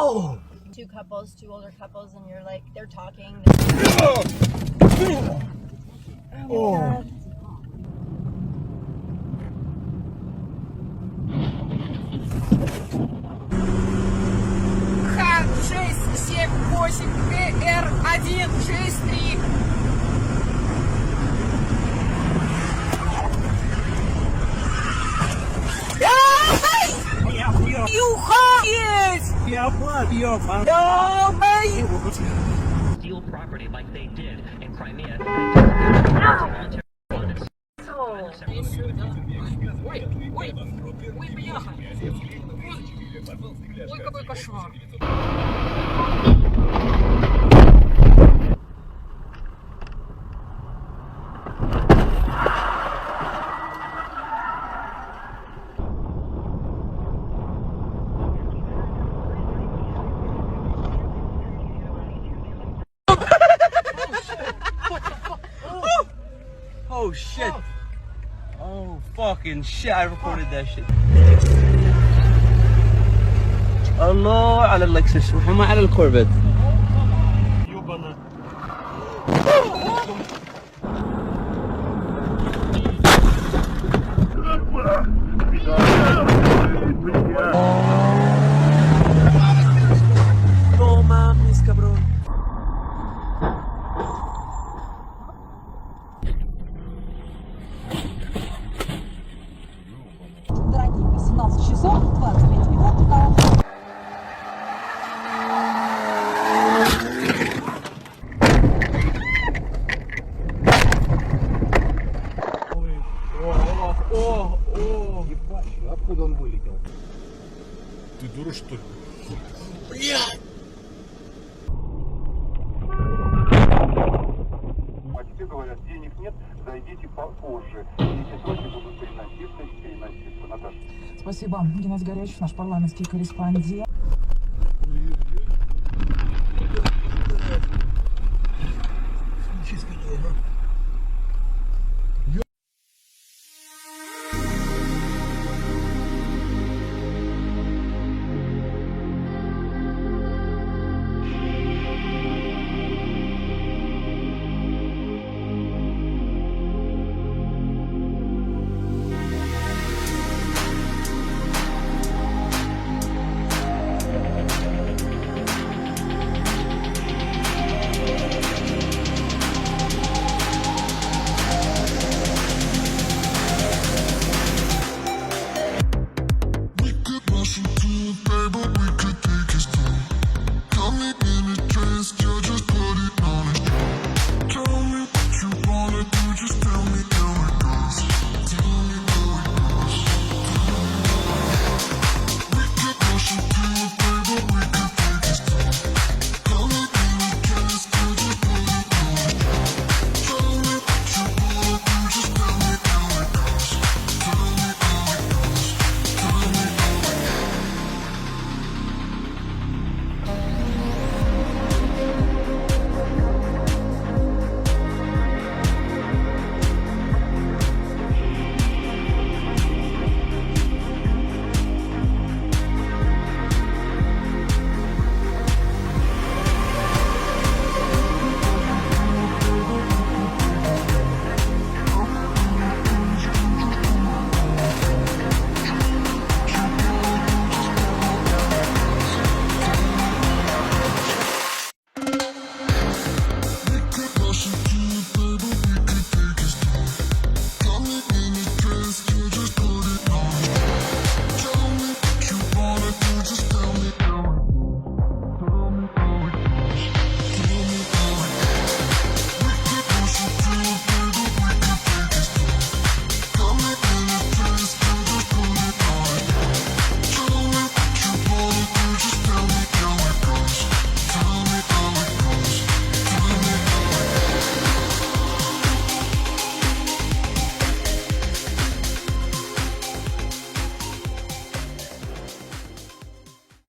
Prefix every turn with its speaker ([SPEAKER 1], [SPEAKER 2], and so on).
[SPEAKER 1] Oh!
[SPEAKER 2] Two couples, two older couples, and you're like, they're talking.
[SPEAKER 1] Oh.
[SPEAKER 3] Х678PR163.
[SPEAKER 4] Steal property like they did in Crimea. Ой, бляха! Ой, какой кошмар!
[SPEAKER 1] Oh shit. Oh fucking shit, I recorded that shit. الله على اللكسس وحما على الكورفت. يوبنا. No mames, cabrón.
[SPEAKER 5] Дорогие, 18 часов 25 минут на...
[SPEAKER 6] Ебать, откуда он вылетел?
[SPEAKER 7] Ты дура, что ли?
[SPEAKER 6] А тебе говорят, денег нет, зайдите попозже. Эти сроки будут переноситься. Наташа.
[SPEAKER 5] Спасибо. Геннадий Горячев, наш парламентский корреспондент.